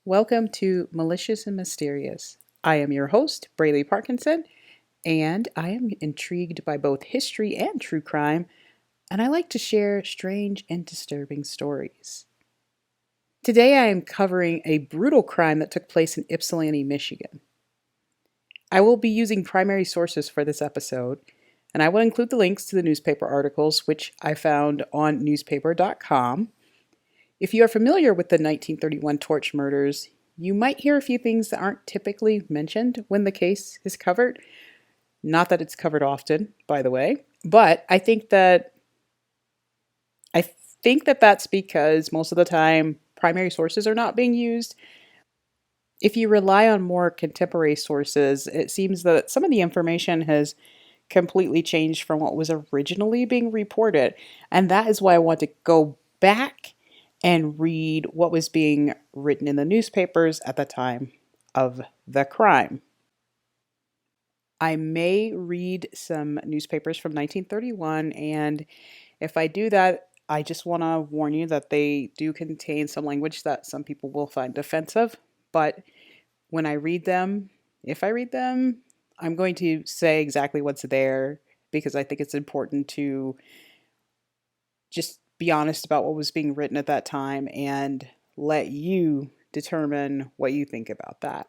Welcome to Malicious and Mysterious. I am your host, Braylee Parkinson, and I am intrigued by both history and true crime, and I like to share strange and disturbing stories. Today I am covering a brutal crime that took place in Ypsilanti, Michigan. I will be using primary sources for this episode, and I will include the links to the newspaper articles, which I found on newspaper.com. If you are familiar with the 1931 torch murders, you might hear a few things that aren't typically mentioned when the case is covered. Not that it's covered often, by the way, but I think that that's because most of the time primary sources are not being used. If you rely on more contemporary sources, it seems that some of the information has completely changed from what was originally being reported. And that is why I want to go back and read what was being written in the newspapers at the time of the crime. I may read some newspapers from 1931, and if I do that, I just want to warn you that they do contain some language that some people will find offensive. But when I read them, if I read them, I'm going to say exactly what's there because I think it's important to just be honest about what was being written at that time and let you determine what you think about that.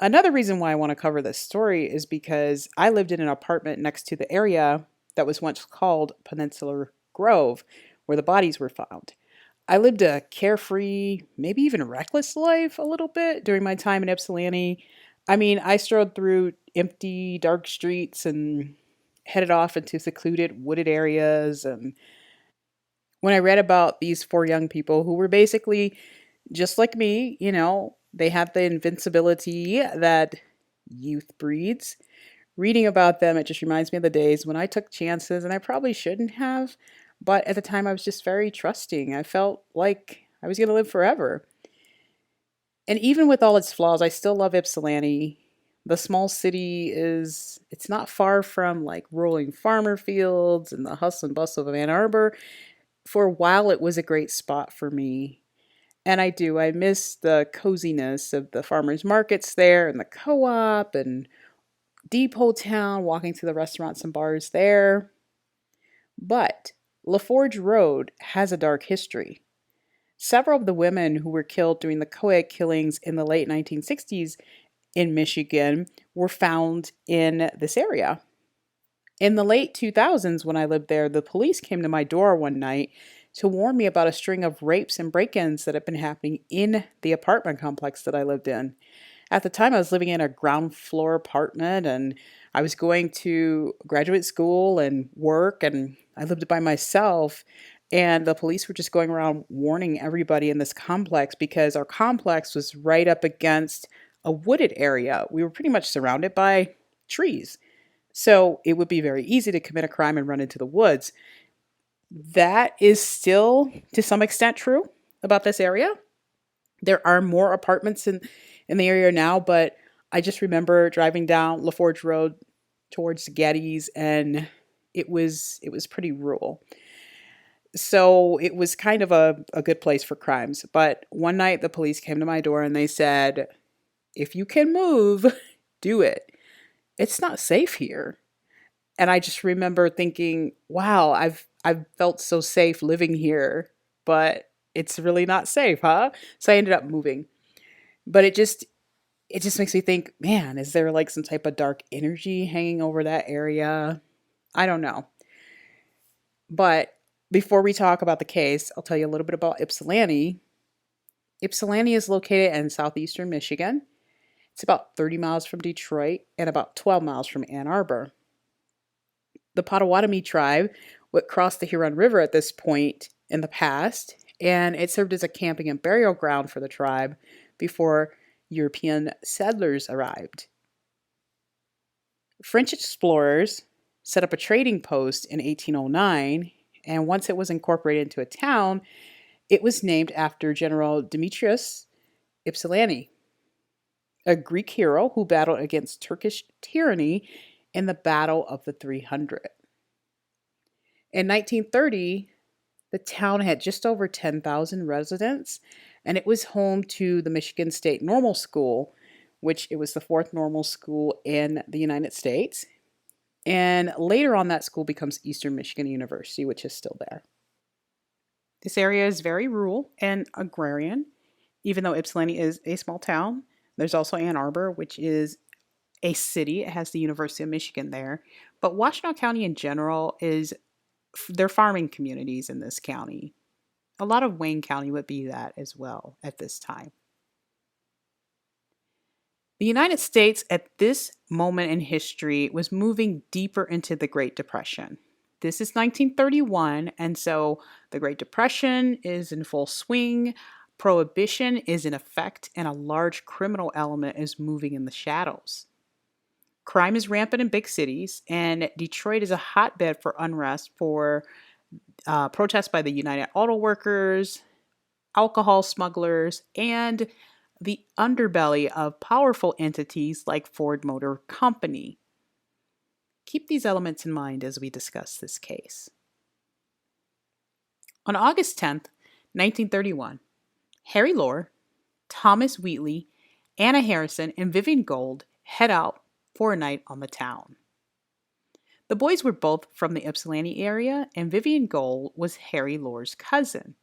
Another reason why I want to cover this story is because I lived in an apartment next to the area that was once called Peninsular Grove, where the bodies were found. I lived a carefree, maybe even reckless life a little bit during my time in Ypsilanti. I mean, I strolled through empty, dark streets and headed off into secluded, wooded areas. And when I read about these four young people who were basically just like me, they had the invincibility that youth breeds. Reading about them, it just reminds me of the days when I took chances and I probably shouldn't have. But at the time, I was just very trusting. I felt like I was going to live forever. And even with all its flaws, I still love Ypsilanti. The small city it's not far from like rolling farmer fields and the hustle and bustle of Ann Arbor. For a while, it was a great spot for me. And I miss the coziness of the farmers markets there and the co-op and Depot Town, walking to the restaurants and bars there. But LaForge Road has a dark history. Several of the women who were killed during the co-ed killings in the late 1960s in Michigan were found in this area. In the late 2000s, when I lived there, the police came to my door one night to warn me about a string of rapes and break ins that had been happening in the apartment complex that I lived in. At the time, I was living in a ground floor apartment and I was going to graduate school and work, and I lived by myself. And the police were just going around warning everybody in this complex because our complex was right up against a wooded area. We were pretty much surrounded by trees. So it would be very easy to commit a crime and run into the woods. That is still to some extent true about this area. There are more apartments in the area now, but I just remember driving down LaForge Road towards Getty's, and it was pretty rural. So it was kind of a good place for crimes. But one night the police came to my door and they said, if you can move, do it. It's not safe here. And I just remember thinking, wow, I've felt so safe living here, but it's really not safe, huh? So I ended up moving. But it just makes me think, man, is there like some type of dark energy hanging over that area? I don't know. But before we talk about the case, I'll tell you a little bit about Ypsilanti. Ypsilanti is located in southeastern Michigan. It's about 30 miles from Detroit and about 12 miles from Ann Arbor. The Potawatomi tribe would cross the Huron River at this point in the past, and it served as a camping and burial ground for the tribe before European settlers arrived. French explorers set up a trading post in 1809, and once it was incorporated into a town, it was named after General Demetrius Ypsilanti, a Greek hero who battled against Turkish tyranny in the Battle of the 300. In 1930, the town had just over 10,000 residents, and it was home to the Michigan State Normal School, which it was the fourth normal school in the United States. And later on, that school becomes Eastern Michigan University, which is still there. This area is very rural and agrarian, even though Ypsilanti is a small town. There's also Ann Arbor, which is a city. It has the University of Michigan there. But Washtenaw County in general is, they're farming communities in this county. A lot of Wayne County would be that as well at this time. The United States at this moment in history was moving deeper into the Great Depression. This is 1931, and so the Great Depression is in full swing. Prohibition is in effect, and a large criminal element is moving in the shadows. Crime is rampant in big cities, and Detroit is a hotbed for unrest for protests by the United Auto Workers, alcohol smugglers, and the underbelly of powerful entities like Ford Motor Company. Keep these elements in mind as we discuss this case. On August 10th, 1931, Harry Lohr, Thomas Wheatley, Anna Harrison, and Vivian Gold head out for a night on the town. The boys were both from the Ypsilanti area, and Vivian Gold was Harry Lohr's cousin.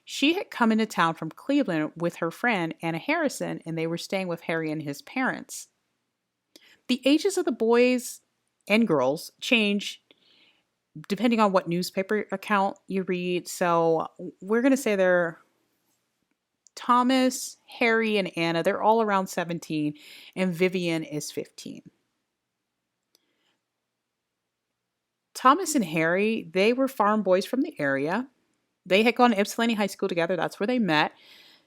She had come into town from Cleveland with her friend Anna Harrison, and they were staying with Harry and his parents. The ages of the boys and girls change depending on what newspaper account you read. So we're going to say they're Thomas, Harry, and Anna. They're all around 17, and Vivian is 15. Thomas and Harry, they were farm boys from the area. They had gone to Ypsilanti High School together. That's where they met.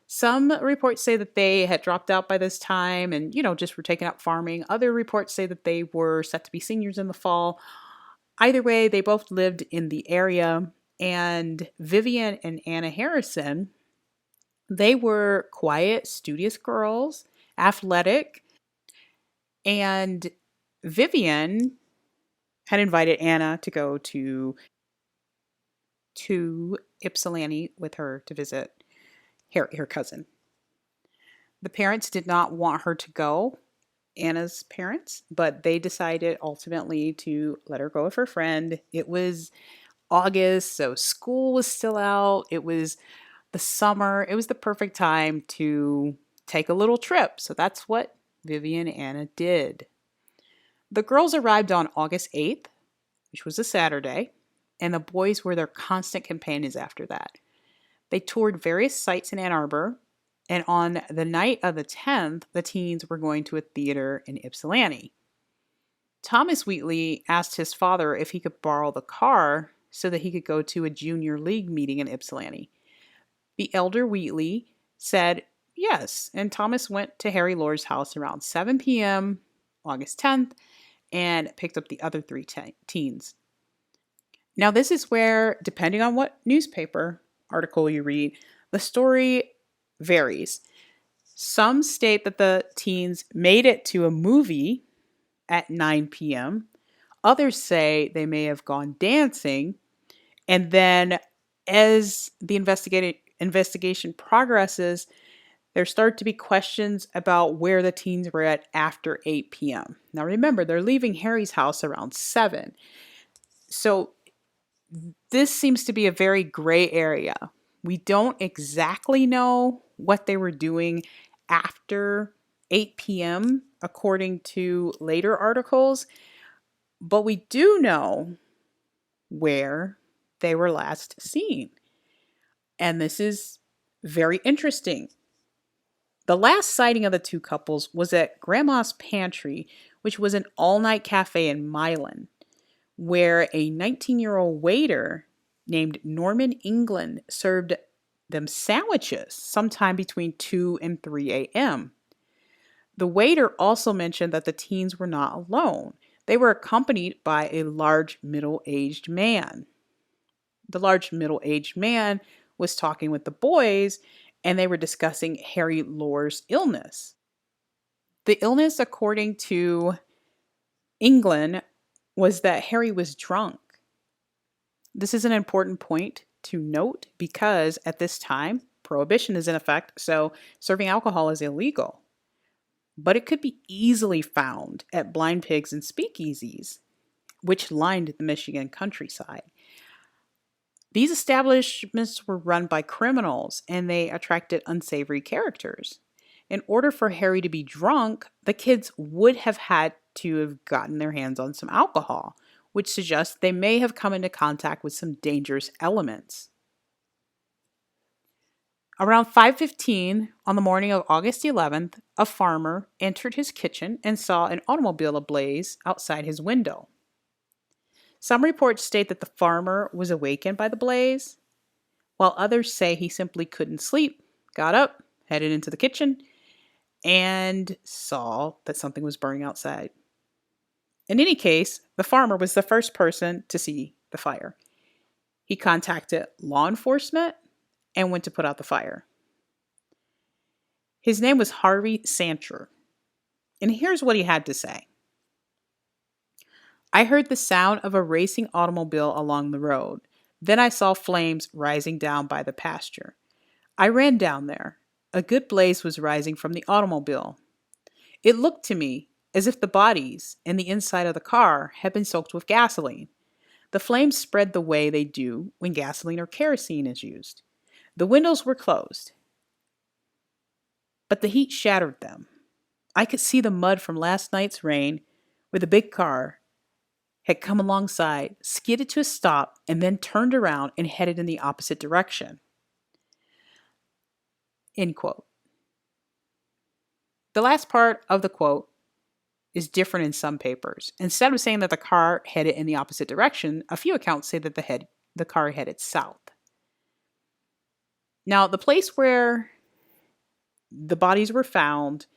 Some reports say that they had dropped out by this time and, just were taking up farming. Other reports say that they were set to be seniors in the fall. Either way, they both lived in the area. And Vivian and Anna Harrison, they were quiet, studious girls, athletic. And Vivian had invited Anna to go to Ypsilanti with her to visit Harry, her cousin. The parents did not want her to go, Anna's parents, but they decided ultimately to let her go with her friend. It was August, so school was still out. It was the summer. It was the perfect time to take a little trip. So that's what Vivian and Anna did. The girls arrived on August 8th, which was a Saturday, and the boys were their constant companions after that. They toured various sites in Ann Arbor, and on the night of the 10th, the teens were going to a theater in Ypsilanti. Thomas Wheatley asked his father if he could borrow the car so that he could go to a junior league meeting in Ypsilanti. The elder Wheatley said yes, and Thomas went to Harry Lohr's house around 7 p.m. August 10th and picked up the other three teens. Now, this is where, depending on what newspaper article you read, the story varies. Some state that the teens made it to a movie at 9 p.m. Others say they may have gone dancing. And then as the investigation progresses, there start to be questions about where the teens were at after 8 p.m. Now remember, they're leaving Harry's house around 7. So this seems to be a very gray area. We don't exactly know what they were doing after 8 p.m. according to later articles, but we do know where they were last seen. And this is very interesting. The last sighting of the two couples was at Grandma's Pantry, which was an all-night cafe in Milan, where a 19-year-old waiter named Norman England served them sandwiches sometime between 2 and 3 a.m. The waiter also mentioned that the teens were not alone. They were accompanied by a large middle-aged man. The large middle-aged man was talking with the boys, and they were discussing Harry Lohr's illness. The illness, according to England, was that Harry was drunk. This is an important point to note because at this time, Prohibition is in effect, so serving alcohol is illegal. But it could be easily found at blind pigs and speakeasies, which lined the Michigan countryside. These establishments were run by criminals and they attracted unsavory characters. In order for Harry to be drunk, the kids would have had to have gotten their hands on some alcohol, which suggests they may have come into contact with some dangerous elements. Around 5:15 on the morning of August 11th, a farmer entered his kitchen and saw an automobile ablaze outside his window. Some reports state that the farmer was awakened by the blaze, while others say he simply couldn't sleep, got up, headed into the kitchen, and saw that something was burning outside. In any case, the farmer was the first person to see the fire. He contacted law enforcement and went to put out the fire. His name was Harvey Sancher, and here's what he had to say. I heard the sound of a racing automobile along the road. Then I saw flames rising down by the pasture. I ran down there. A good blaze was rising from the automobile. It looked to me as if the bodies and the inside of the car had been soaked with gasoline. The flames spread the way they do when gasoline or kerosene is used. The windows were closed, but the heat shattered them. I could see the mud from last night's rain where the big car had come alongside, skidded to a stop, and then turned around and headed in the opposite direction. End quote. The last part of the quote is different in some papers. Instead of saying that the car headed in the opposite direction, a few accounts say that the car headed south. Now, the place where the bodies were found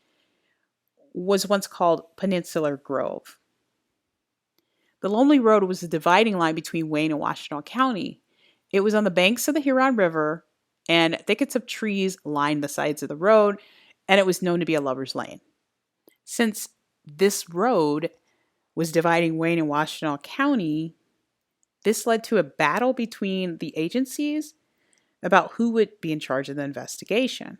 was once called Peninsular Grove. The Lonely Road was the dividing line between Wayne and Washtenaw County. It was on the banks of the Huron River, and thickets of trees lined the sides of the road, and it was known to be a lover's lane. Since this road was dividing Wayne and Washtenaw County, this led to a battle between the agencies about who would be in charge of the investigation.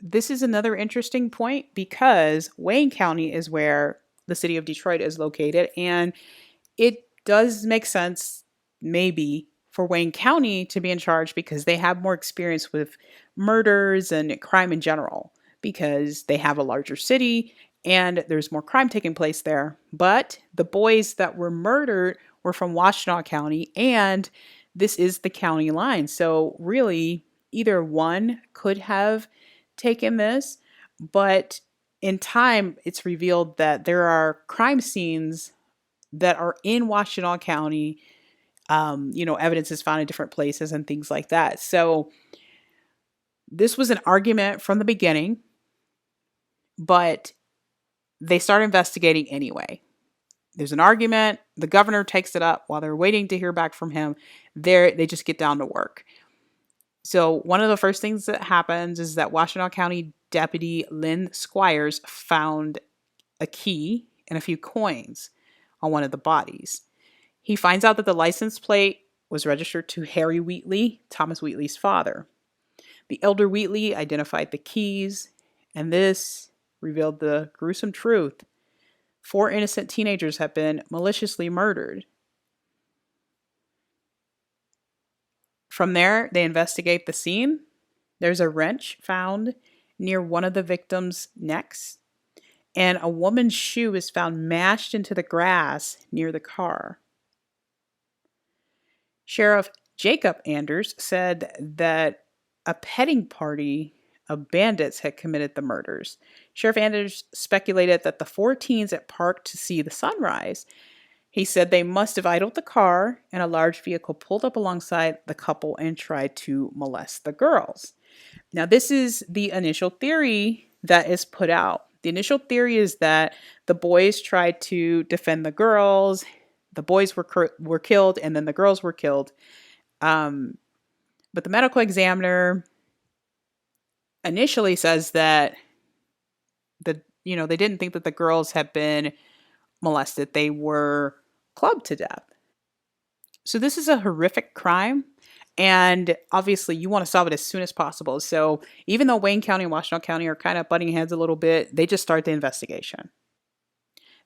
This is another interesting point because Wayne County is where the city of Detroit is located, and it does make sense, maybe, for Wayne County to be in charge because they have more experience with murders and crime in general because they have a larger city and there's more crime taking place there. But the boys that were murdered were from Washtenaw County, and this is the county line. So really, either one could have taken this, but in time, it's revealed that there are crime scenes that are in Washtenaw County. Evidence is found in different places and things like that. So this was an argument from the beginning, but they start investigating anyway. There's an argument. The governor takes it up while they're waiting to hear back from him. They just get down to work. So one of the first things that happens is that Washtenaw County Deputy Lynn Squires found a key and a few coins on one of the bodies. He finds out that the license plate was registered to Harry Wheatley, Thomas Wheatley's father. The elder Wheatley identified the keys, and this revealed the gruesome truth. 4 innocent teenagers have been maliciously murdered. From there, they investigate the scene. There's a wrench found near one of the victims' necks, and a woman's shoe is found mashed into the grass near the car. Sheriff Jacob Anders said that a petting party of bandits had committed the murders. Sheriff Anders speculated that the 4 teens had parked to see the sunrise. He said they must have idled the car and a large vehicle pulled up alongside the couple and tried to molest the girls. Now, this is the initial theory that is put out. The initial theory is that the boys tried to defend the girls. The boys were killed, and then the girls were killed. But the medical examiner initially says that they didn't think that the girls had been molested. They were clubbed to death. So this is a horrific crime, And obviously, you want to solve it as soon as possible. So even though Wayne County and Washtenaw County are kind of butting heads a little bit, they just start the investigation.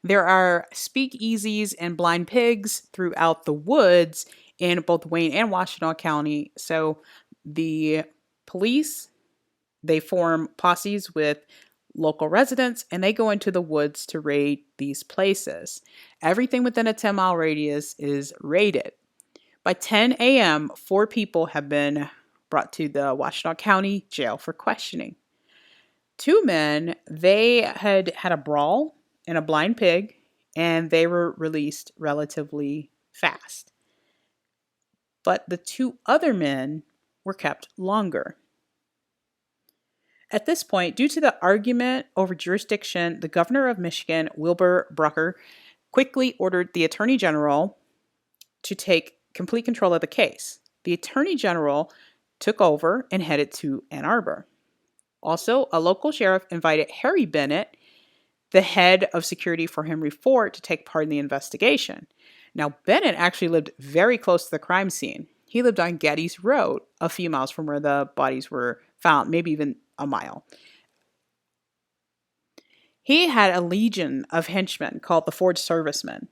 There are speakeasies and blind pigs throughout the woods in both Wayne and Washtenaw County. So the police, they form posses with local residents and they go into the woods to raid these places. Everything within a 10-mile radius is raided. By 10 a.m., 4 people have been brought to the Washtenaw County Jail for questioning. 2 men, they had had a brawl and a blind pig, and they were released relatively fast. But the 2 other men were kept longer. At this point, due to the argument over jurisdiction, the governor of Michigan, Wilbur Brucker, quickly ordered the attorney general to take complete control of the case. The attorney general took over and headed to Ann Arbor. Also, a local sheriff invited Harry Bennett, the head of security for Henry Ford, to take part in the investigation. Now, Bennett actually lived very close to the crime scene. He lived on Geddes Road, a few miles from where the bodies were found, maybe even a mile. He had a legion of henchmen called the Ford Servicemen.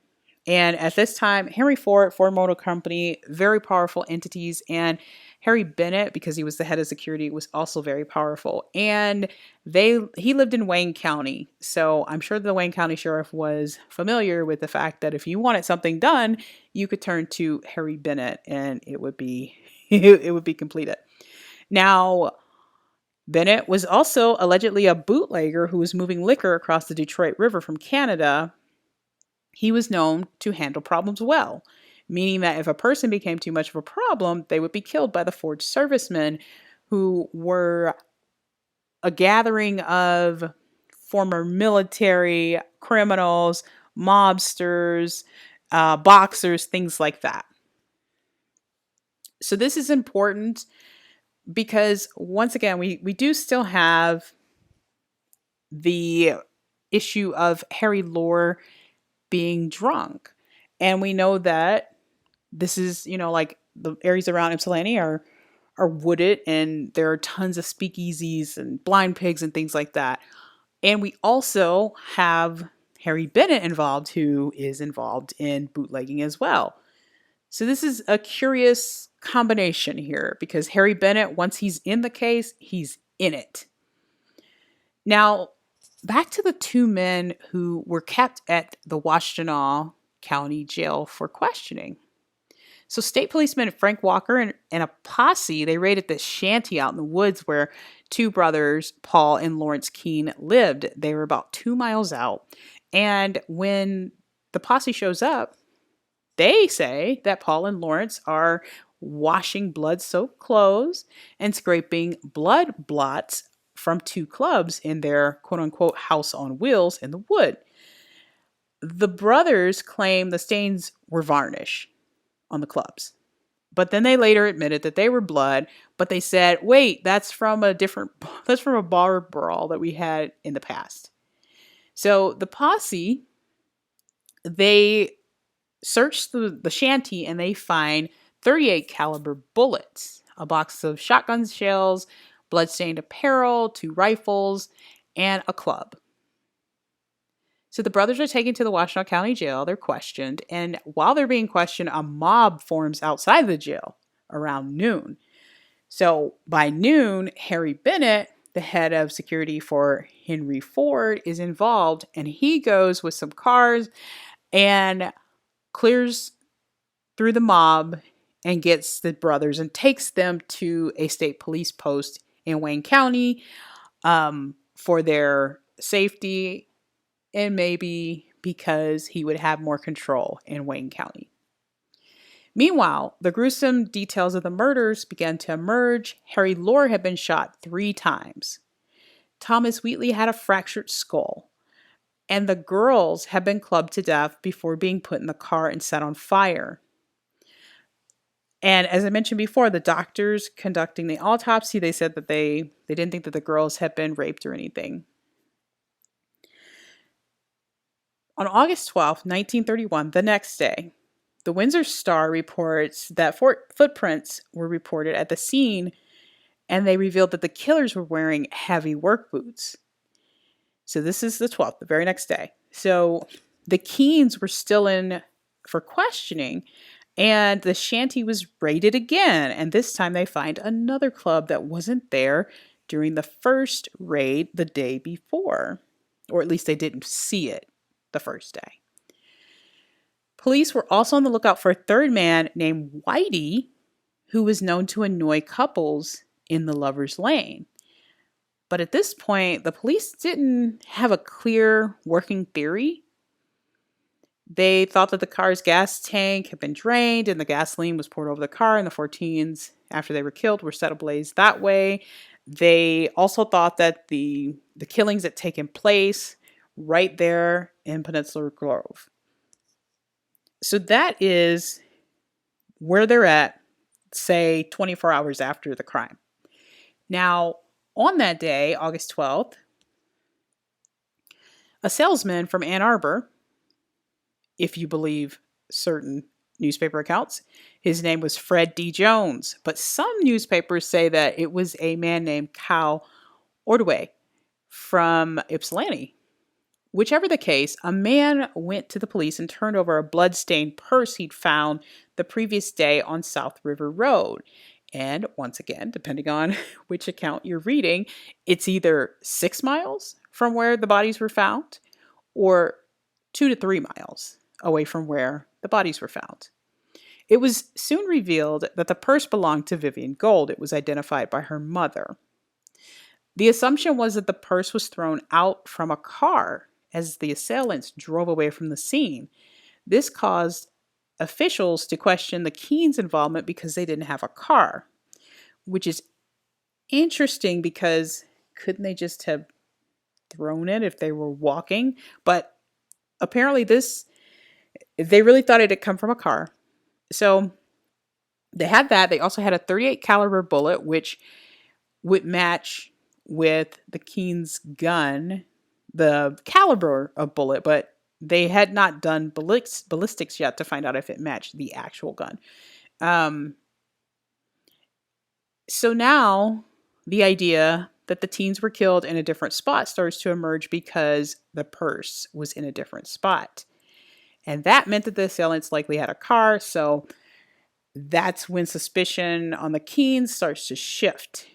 And at this time, Henry Ford, Ford Motor Company, very powerful entities, and Harry Bennett, because he was the head of security, was also very powerful. And he lived in Wayne County. So I'm sure the Wayne County Sheriff was familiar with the fact that if you wanted something done, you could turn to Harry Bennett and it would be it would be completed. Now, Bennett was also allegedly a bootlegger who was moving liquor across the Detroit River from Canada. He was known to handle problems well, meaning that if a person became too much of a problem, they would be killed by the Ford Servicemen, who were a gathering of former military, criminals, mobsters, boxers, things like that. So this is important because, once again, we do still have the issue of Harry Lore being drunk. And we know that this is, like the areas around Ypsilanti are wooded and there are tons of speakeasies and blind pigs and things like that. And we also have Harry Bennett involved, who is involved in bootlegging as well. So this is a curious combination here because Harry Bennett, once he's in the case, he's in it. Now, back to the 2 men who were kept at the Washtenaw County Jail for questioning. So state policeman Frank Walker and a posse, they raided this shanty out in the woods where 2 brothers, Paul and Lawrence Keene, lived. They were about 2 miles out. And when the posse shows up, they say that Paul and Lawrence are washing blood-soaked clothes and scraping blood blots from 2 clubs in their quote-unquote house on wheels in the wood. The brothers claim the stains were varnish on the clubs, but then they later admitted that they were blood, but they said, wait, that's from a bar brawl that we had in the past. So the posse, they search the shanty and they find 38 caliber bullets, a box of shotgun shells, bloodstained apparel, 2 rifles, and a club. So the brothers are taken to the Washtenaw County Jail. They're questioned. And while they're being questioned, a mob forms outside the jail around noon. So by noon, Harry Bennett, the head of security for Henry Ford, is involved. And he goes with some cars and clears through the mob and gets the brothers and takes them to a state police post in Wayne County for their safety and maybe because he would have more control in Wayne County. Meanwhile, the gruesome details of the murders began to emerge. Harry Lore had been shot 3 times. Thomas Wheatley had a fractured skull. And the girls had been clubbed to death before being put in the car and set on fire. And as I mentioned before, the doctors conducting the autopsy, they said that they didn't think that the girls had been raped or anything. On August 12th, 1931, the next day, The Windsor Star reports that footprints were reported at the scene, and they revealed that the killers were wearing heavy work boots. So this is the 12th, the very next day. So the Keens were still in for questioning, and the shanty was raided again. And this time they find another club that wasn't there during the first raid the day before, or at least they didn't see it the first day. Police were also on the lookout for a third man named Whitey, who was known to annoy couples in the Lover's Lane. But at this point, the police didn't have a clear working theory. They thought that the car's gas tank had been drained and the gasoline was poured over the car, and the 14s, after they were killed, were set ablaze that way. They also thought that the killings had taken place right there in Peninsula Grove. So that is where they're at, say, 24 hours after the crime. Now, on that day, August 12th, a salesman from Ann Arbor, if you believe certain newspaper accounts, his name was Fred D. Jones, but some newspapers say that it was a man named Cal Ordway from Ypsilanti. Whichever the case, a man went to the police and turned over a blood-stained purse he'd found the previous day on South River Road. And once again, depending on which account you're reading, it's either 6 miles from where the bodies were found or 2 to 3 miles away from where the bodies were found. It was soon revealed that the purse belonged to Vivian Gold. It was identified by her mother. The assumption was that the purse was thrown out from a car as the assailants drove away from the scene. This caused officials to question the Keens' involvement because they didn't have a car, which is interesting because couldn't they just have thrown it if they were walking? But apparently they really thought it had come from a car. So they had that. They also had a .38 caliber bullet, which would match with the Keens' gun, the caliber of bullet, but they had not done ballistics yet to find out if it matched the actual gun. So now the idea that the teens were killed in a different spot starts to emerge because the purse was in a different spot. And that meant that the assailants likely had a car. So that's when suspicion on the Keens starts to shift.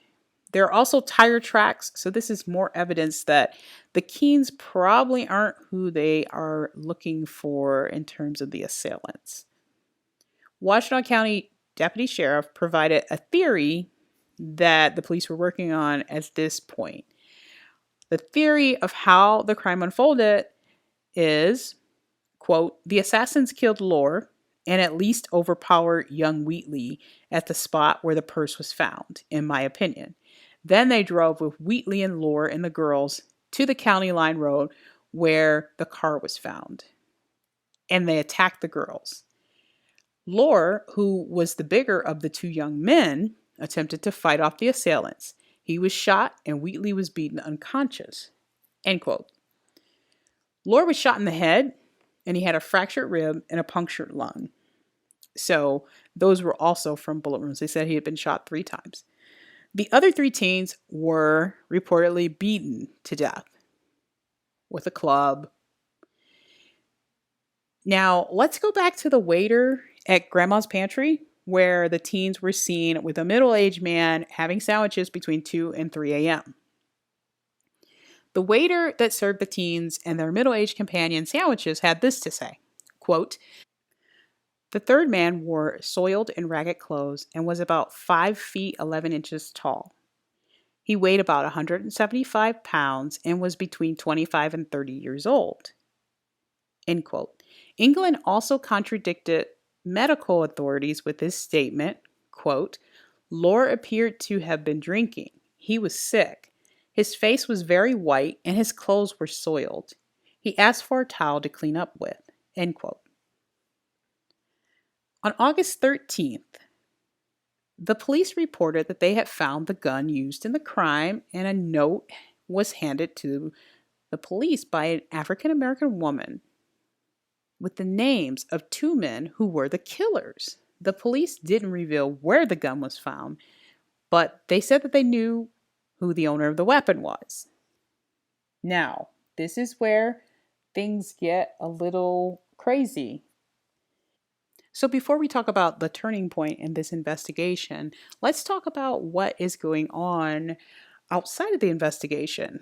There are also tire tracks. So this is more evidence that the Keens probably aren't who they are looking for in terms of the assailants. Washtenaw County Deputy Sheriff provided a theory that the police were working on at this point. The theory of how the crime unfolded is, quote, the assassins killed Lore and at least overpowered young Wheatley at the spot where the purse was found, in my opinion. Then they drove with Wheatley and Lore and the girls to the county line road where the car was found. And they attacked the girls. Lore, who was the bigger of the two young men, attempted to fight off the assailants. He was shot and Wheatley was beaten unconscious. End quote. Lore was shot in the head and he had a fractured rib and a punctured lung. So those were also from bullet wounds. They said he had been shot 3 times. The other 3 teens were reportedly beaten to death with a club. Now, let's go back to the waiter at Grandma's Pantry, where the teens were seen with a middle-aged man having sandwiches between 2 and 3 a.m. The waiter that served the teens and their middle-aged companion sandwiches had this to say, quote, the third man wore soiled and ragged clothes and was about 5 feet 11 inches tall. He weighed about 175 pounds and was between 25 and 30 years old. End quote. England also contradicted medical authorities with his statement, quote, Lore appeared to have been drinking. He was sick. His face was very white and his clothes were soiled. He asked for a towel to clean up with, end quote. On August 13th, the police reported that they had found the gun used in the crime, and a note was handed to the police by an African-American woman. with the names of two men who were the killers. The police didn't reveal where the gun was found, but they said that they knew who the owner of the weapon was. Now, this is where things get a little crazy. So, before we talk about the turning point in this investigation, let's talk about what is going on outside of the investigation.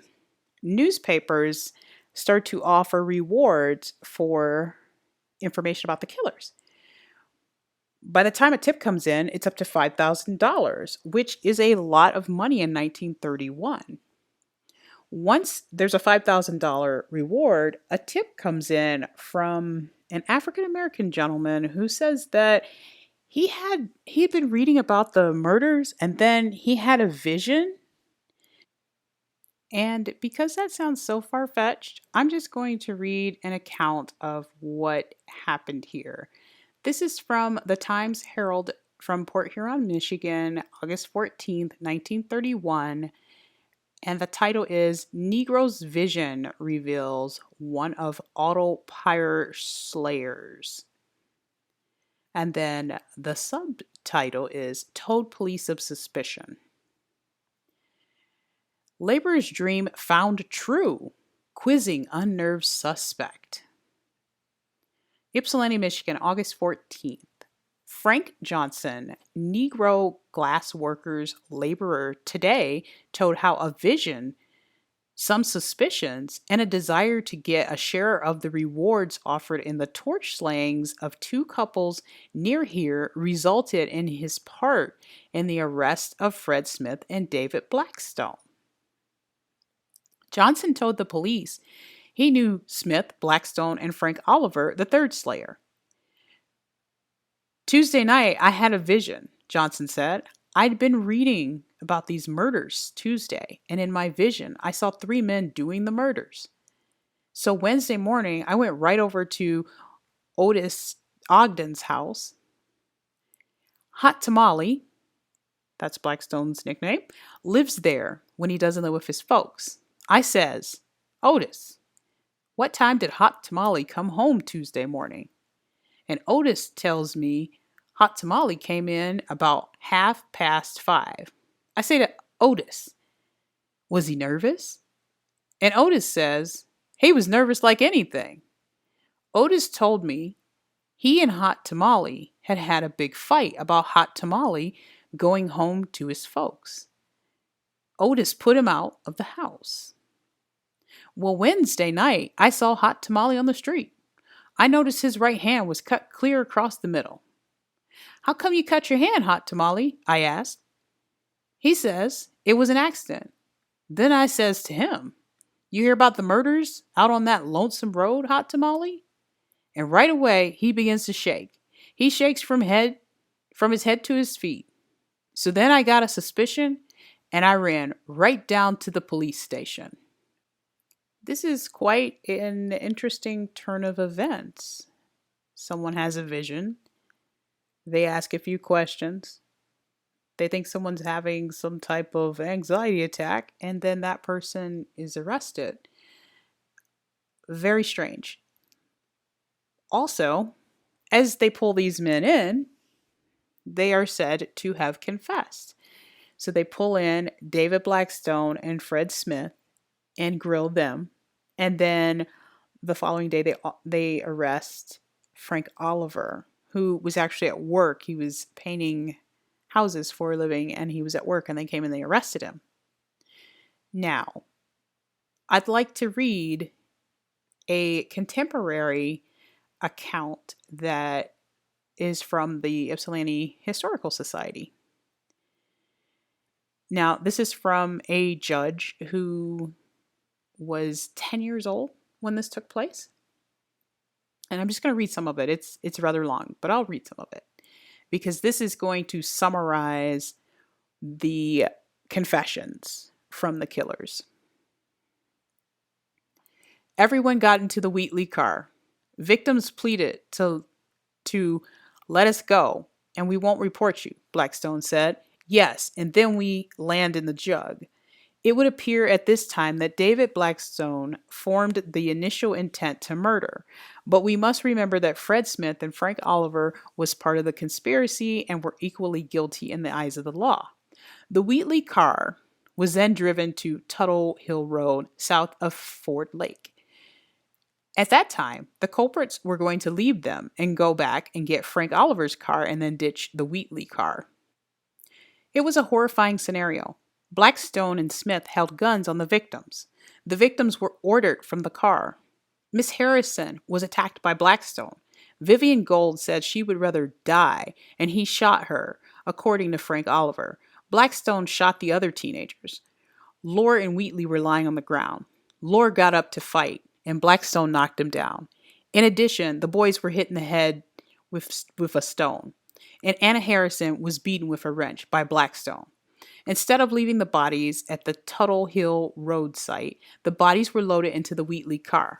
Newspapers start to offer rewards for information about the killers. By the time a tip comes in, it's up to $5,000, which is a lot of money in 1931. Once there's a $5,000 reward, a tip comes in from an African American gentleman who says that he had been reading about the murders and then he had a vision. And because that sounds so far-fetched, I'm just going to read an account of what happened here. This is from the Times Herald from Port Huron, Michigan, August 14th, 1931. And the title is Negro's Vision Reveals One of Otto Pyre Slayers. And then the subtitle is Told Police of Suspicion. Laborer's dream found true. Quizzing unnerved suspect. Ypsilanti, Michigan, August 14th. Frank Johnson, Negro glass workers laborer today, told how a vision, some suspicions, and a desire to get a share of the rewards offered in the torch slayings of two couples near here resulted in his part in the arrest of Fred Smith and David Blackstone. Johnson told the police he knew Smith, Blackstone, and Frank Oliver, the third slayer. Tuesday night, I had a vision, Johnson said. I'd been reading about these murders Tuesday, and in my vision, I saw three men doing the murders. So Wednesday morning, I went right over to Otis Ogden's house. Hot Tamale, that's Blackstone's nickname, lives there when he doesn't live with his folks. I says, Otis, what time did Hot Tamale come home Tuesday morning? And Otis tells me Hot Tamale came in about 5:30. I say to Otis, was he nervous? And Otis says, he was nervous like anything. Otis told me he and Hot Tamale had had a big fight about Hot Tamale going home to his folks. Otis put him out of the house. Well, Wednesday night, I saw Hot Tamale on the street. I noticed his right hand was cut clear across the middle. How come you cut your hand, Hot Tamale? I asked. He says, it was an accident. Then I says to him, you hear about the murders out on that lonesome road, Hot Tamale? And right away, he begins to shake. He shakes from his head to his feet. So then I got a suspicion and I ran right down to the police station. This is quite an interesting turn of events. Someone has a vision. They ask a few questions. They think someone's having some type of anxiety attack, and then that person is arrested. Very strange. Also, as they pull these men in, they are said to have confessed. So they pull in David Blackstone and Fred Smith and grill them. And then the following day, they arrest Frank Oliver, who was actually at work. He was painting houses for a living, and he was at work, and they came and they arrested him. Now, I'd like to read a contemporary account that is from the Ypsilanti Historical Society. Now, this is from a judge who was 10 years old when this took place. And I'm just going to read some of it. It's rather long, but I'll read some of it because this is going to summarize the confessions from the killers. Everyone got into the Wheatley car. Victims pleaded to let us go and we won't report you, Blackstone said. Yes, and then we land in the jug. It would appear at this time that David Blackstone formed the initial intent to murder, but we must remember that Fred Smith and Frank Oliver was part of the conspiracy and were equally guilty in the eyes of the law. The Wheatley car was then driven to Tuttle Hill Road, south of Ford Lake. At that time, the culprits were going to leave them and go back and get Frank Oliver's car and then ditch the Wheatley car. It was a horrifying scenario. Blackstone and Smith held guns on the victims. The victims were ordered from the car. Miss Harrison was attacked by Blackstone. Vivian Gold said she would rather die, and he shot her, according to Frank Oliver. Blackstone shot the other teenagers. Lore and Wheatley were lying on the ground. Lore got up to fight, and Blackstone knocked him down. In addition, the boys were hit in the head with a stone, and Anna Harrison was beaten with a wrench by Blackstone. Instead of leaving the bodies at the Tuttle Hill Road site, the bodies were loaded into the Wheatley car.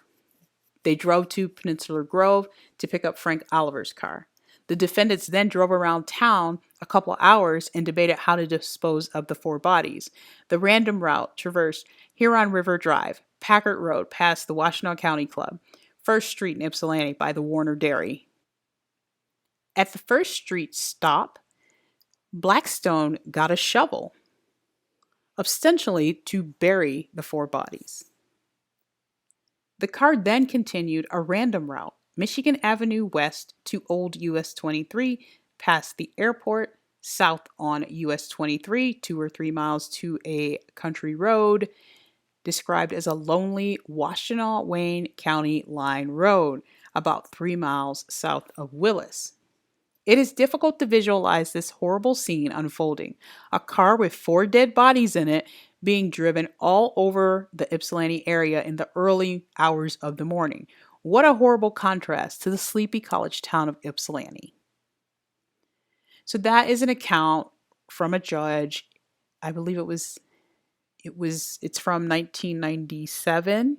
They drove to Peninsular Grove to pick up Frank Oliver's car. The defendants then drove around town a couple hours and debated how to dispose of the 4 bodies. The random route traversed Huron River Drive, Packard Road past the Washtenaw County Club, First Street in Ypsilanti by the Warner Dairy. At the First Street stop, Blackstone got a shovel, ostensibly to bury the 4 bodies. The car then continued a random route, Michigan Avenue West to Old US 23, past the airport, south on US 23, 2 or 3 miles to a country road, described as a lonely Washtenaw-Wayne County line road, about 3 miles south of Willis. It is difficult to visualize this horrible scene unfolding. A car with 4 dead bodies in it being driven all over the Ypsilanti area in the early hours of the morning. What a horrible contrast to the sleepy college town of Ypsilanti. So that is an account from a judge. I believe it's from 1997.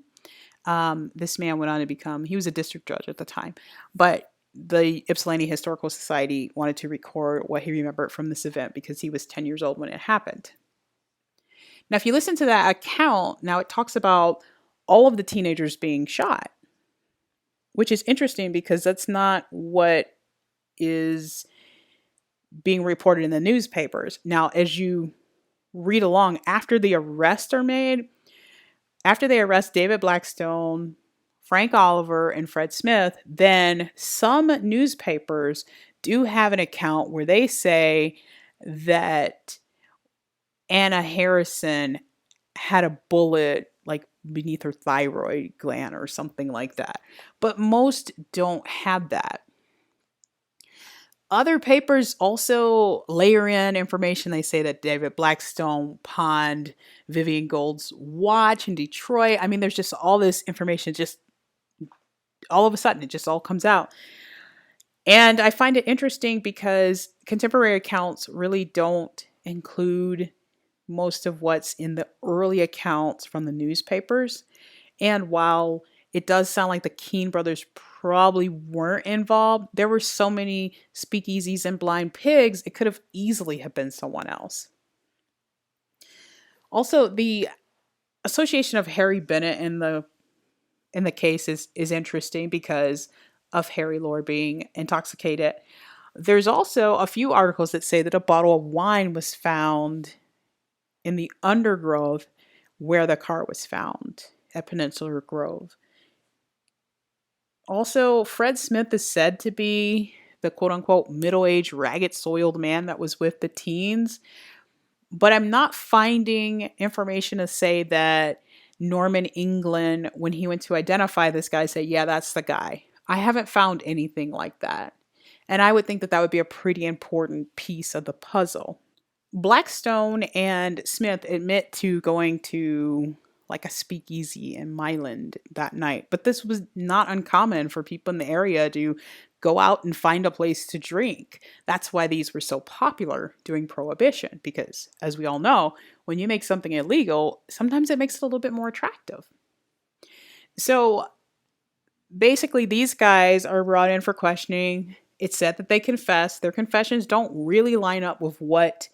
This man went on to he was a district judge at the time, but the Ypsilanti Historical Society wanted to record what he remembered from this event because he was 10 years old when it happened. Now, if you listen to that account, now it talks about all of the teenagers being shot, which is interesting because that's not what is being reported in the newspapers. Now, as you read along, after the arrests are made, after they arrest David Blackstone, Frank Oliver, and Fred Smith, then some newspapers do have an account where they say that Anna Harrison had a bullet like beneath her thyroid gland or something like that. But most don't have that. Other papers also layer in information. They say that David Blackstone pawned Vivian Gold's watch in Detroit. I mean, there's just all this information, just all of a sudden, it just all comes out. And I find it interesting because contemporary accounts really don't include most of what's in the early accounts from the newspapers. And while it does sound like the Keene brothers probably weren't involved, there were so many speakeasies and blind pigs, it could have easily have been someone else. Also, the association of Harry Bennett in the case is interesting because of Harry Lore being intoxicated. There's also a few articles that say that a bottle of wine was found in the undergrowth where the car was found at Peninsular Grove. Also, Fred Smith is said to be the quote-unquote middle-aged, ragged, soiled man that was with the teens. But I'm not finding information to say that Norman England, when he went to identify this guy, said, yeah, that's the guy. I haven't found anything like that. And I would think that that would be a pretty important piece of the puzzle. Blackstone and Smith admit to going to like a speakeasy in Milan that night. But this was not uncommon for people in the area to go out and find a place to drink. That's why these were so popular during Prohibition, because as we all know, when you make something illegal, sometimes it makes it a little bit more attractive. So basically, these guys are brought in for questioning. It's said that they confess. Their confessions don't really line up with what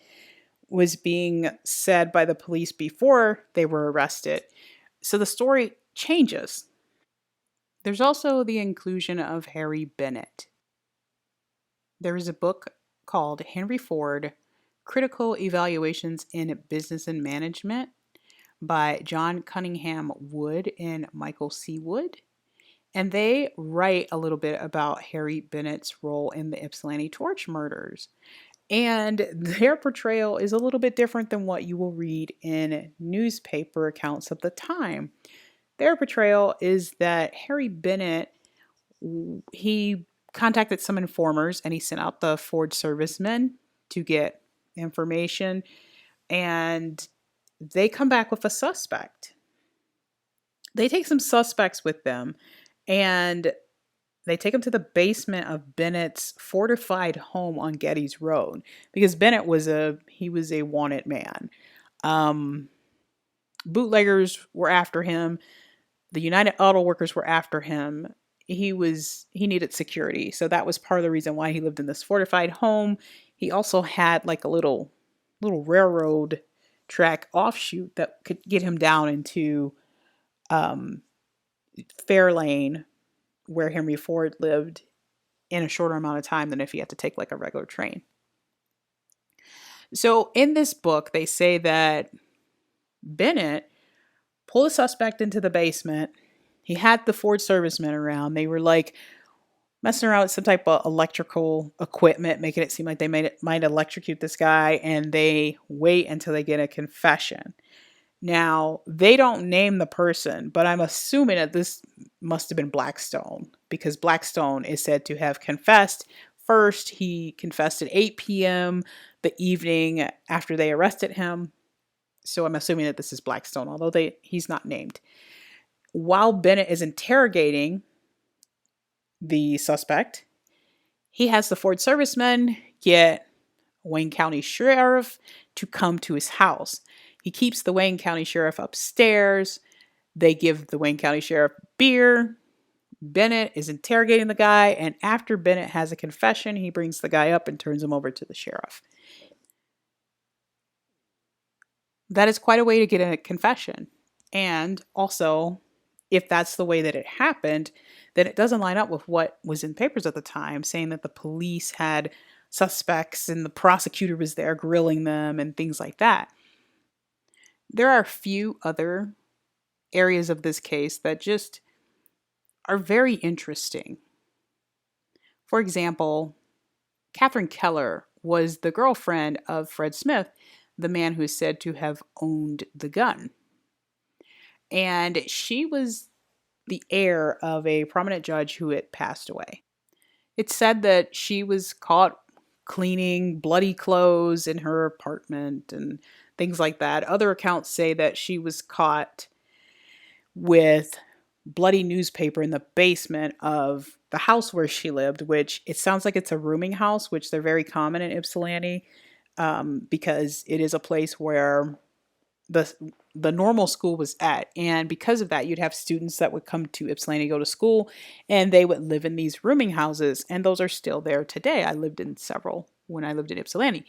was being said by the police before they were arrested. So the story changes. There's also the inclusion of Harry Bennett. There is a book called Henry Ford Critical Evaluations in Business and Management by John Cunningham Wood and Michael C. Wood. And they write a little bit about Harry Bennett's role in the Ypsilanti torch murders. And their portrayal is a little bit different than what you will read in newspaper accounts of the time. Their portrayal is that Harry Bennett, he contacted some informers and he sent out the Ford servicemen to get information, and they come back with a suspect. They take some suspects with them and they take him to the basement of Bennett's fortified home on Getty's Road because Bennett was a wanted man. Bootleggers were after him. The United Auto Workers were after him. He needed security, so that was part of the reason why he lived in this fortified home. He also had like a little railroad track offshoot that could get him down into Fairlane, where Henry Ford lived, in a shorter amount of time than if he had to take like a regular train. So in this book, they say that Bennett pulled a suspect into the basement. He had the Ford servicemen around. They were like messing around with some type of electrical equipment, making it seem like they might electrocute this guy, and they wait until they get a confession. Now, they don't name the person, but I'm assuming that this must have been Blackstone because Blackstone is said to have confessed. First, he confessed at 8 p.m. the evening after they arrested him. So I'm assuming that this is Blackstone, although he's not named. While Bennett is interrogating the suspect, he has the Ford servicemen get Wayne County Sheriff to come to his house. He keeps the Wayne County Sheriff upstairs. They give the Wayne County Sheriff beer. Bennett is interrogating the guy, and after Bennett has a confession, he brings the guy up and turns him over to the sheriff. That is quite a way to get a confession. And also, if that's the way that it happened, then it doesn't line up with what was in papers at the time, saying that the police had suspects and the prosecutor was there grilling them and things like that. There are a few other areas of this case that just are very interesting. For example, Catherine Keller was the girlfriend of Fred Smith, the man who is said to have owned the gun. And she was the heir of a prominent judge who had passed away. It's said that she was caught cleaning bloody clothes in her apartment and things like that. Other accounts say that she was caught with bloody newspaper in the basement of the house where she lived, which it sounds like it's a rooming house, which they're very common in Ypsilanti, because it is a place where the normal school was at. And because of that, you'd have students that would come to Ypsilanti, go to school, and they would live in these rooming houses. And those are still there today. I lived in several when I lived in Ypsilanti.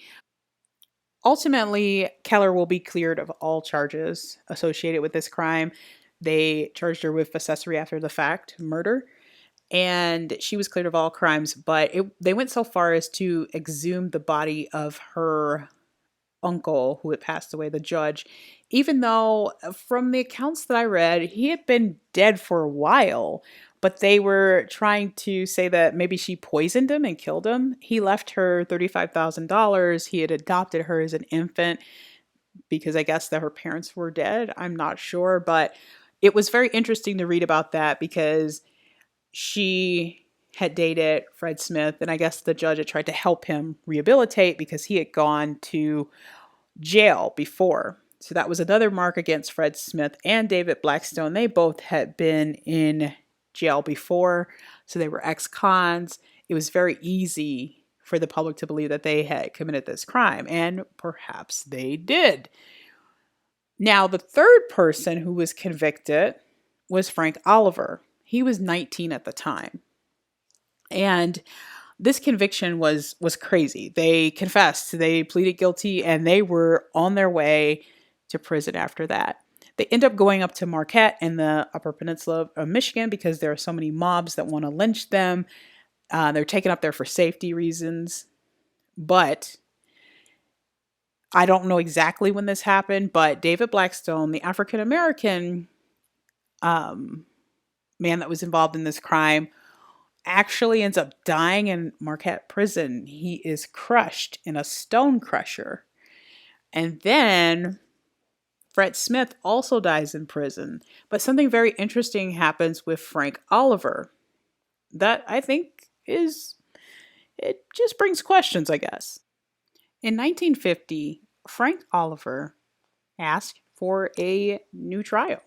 Ultimately, Keller will be cleared of all charges associated with this crime. They charged her with accessory after the fact murder, and she was cleared of all crimes, but they went so far as to exhume the body of her uncle who had passed away, the judge, even though from the accounts that I read, he had been dead for a while, but they were trying to say that maybe she poisoned him and killed him. He left her $35,000. He had adopted her as an infant because I guess that her parents were dead. I'm not sure, but it was very interesting to read about that because she had dated Fred Smith, and I guess the judge had tried to help him rehabilitate because he had gone to jail before. So that was another mark against Fred Smith and David Blackstone. They both had been in jail before, so they were ex-cons. It was very easy for the public to believe that they had committed this crime, and perhaps they did. Now, the third person who was convicted was Frank Oliver. He was 19 at the time. And This conviction was crazy. They confessed, they pleaded guilty, and they were on their way to prison after that. They end up going up to Marquette in the Upper Peninsula of Michigan because there are so many mobs that want to lynch them. They're taken up there for safety reasons. But I don't know exactly when this happened, but David Blackstone, the African American um, man that was involved in this crime, actually ends up dying in Marquette prison. He is crushed in a stone crusher. And then Fred Smith also dies in prison. But something very interesting happens with Frank Oliver that I think it just brings questions, I guess. In 1950, Frank Oliver asked for a new trial,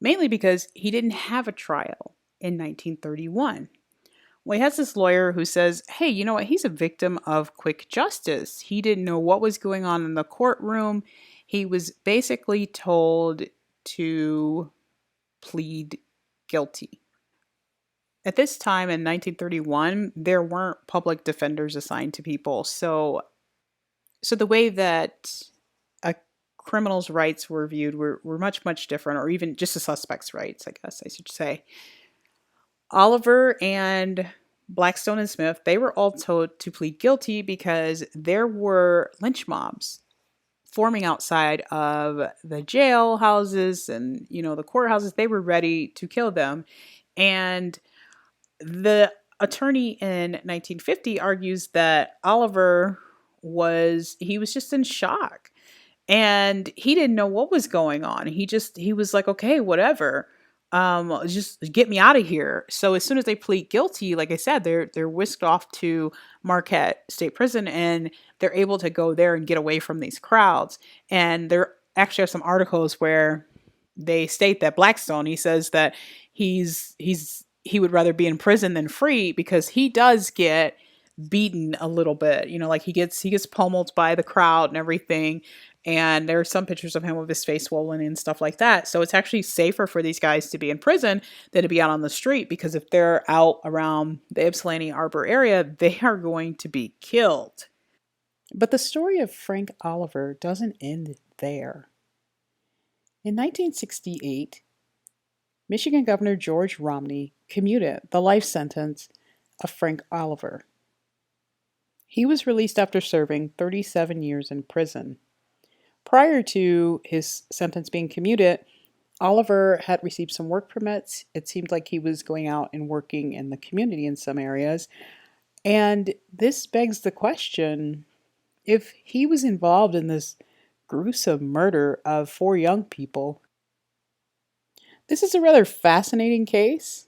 mainly because he didn't have a trial in 1931. Well, he has this lawyer who says, hey, you know what? He's a victim of quick justice. He didn't know what was going on in the courtroom. He was basically told to plead guilty. At this time in 1931, there weren't public defenders assigned to people. So the way that a criminal's rights were viewed were much, much different, or even just a suspect's rights, I guess I should say. Oliver and Blackstone and Smith, they were all told to plead guilty because there were lynch mobs forming outside of the jail houses and, the courthouses. They were ready to kill them. And the attorney in 1950 argues that Oliver he was just in shock. And he didn't know what was going on. He was like, okay, whatever. Just get me out of here. So as soon as they plead guilty, like I said, they're whisked off to Marquette State Prison, and they're able to go there and get away from these crowds. And there actually are some articles where they state that Blackstone, he says that he would rather be in prison than free, because he does get beaten a little bit. Like he gets pummeled by the crowd and everything. And there are some pictures of him with his face swollen and stuff like that. So it's actually safer for these guys to be in prison than to be out on the street, because if they're out around the Ypsilanti Arbor area, they are going to be killed. But the story of Frank Oliver doesn't end there. In 1968, Michigan Governor George Romney commuted the life sentence of Frank Oliver. He was released after serving 37 years in prison. Prior to his sentence being commuted, Oliver had received some work permits. It seemed like he was going out and working in the community in some areas. And this begs the question, if he was involved in this gruesome murder of 4 young people, this is a rather fascinating case.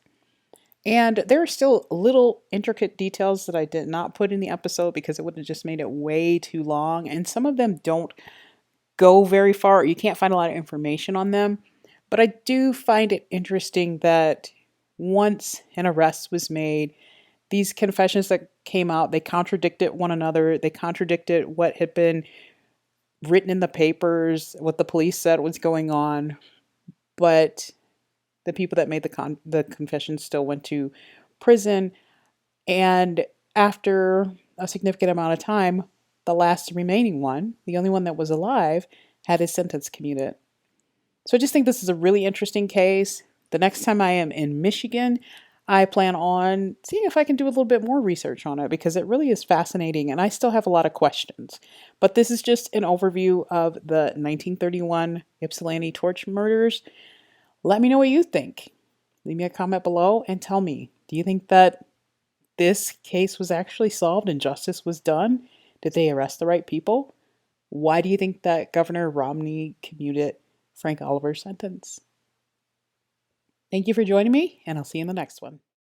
And there are still little intricate details that I did not put in the episode because it would have just made it way too long. And some of them don't go very far. You can't find a lot of information on them. But I do find it interesting that once an arrest was made, these confessions that came out, they contradicted one another. They contradicted what had been written in the papers, what the police said was going on. But the people that made the confessions still went to prison. And after a significant amount of time, the last remaining one, the only one that was alive, had his sentence commuted. So I just think this is a really interesting case. The next time I am in Michigan, I plan on seeing if I can do a little bit more research on it, because it really is fascinating and I still have a lot of questions. But this is just an overview of the 1931 Ypsilanti torch murders. Let me know what you think. Leave me a comment below and tell me, do you think that this case was actually solved and justice was done? Did they arrest the right people? Why do you think that Governor Romney commuted Frank Oliver's sentence? Thank you for joining me, and I'll see you in the next one.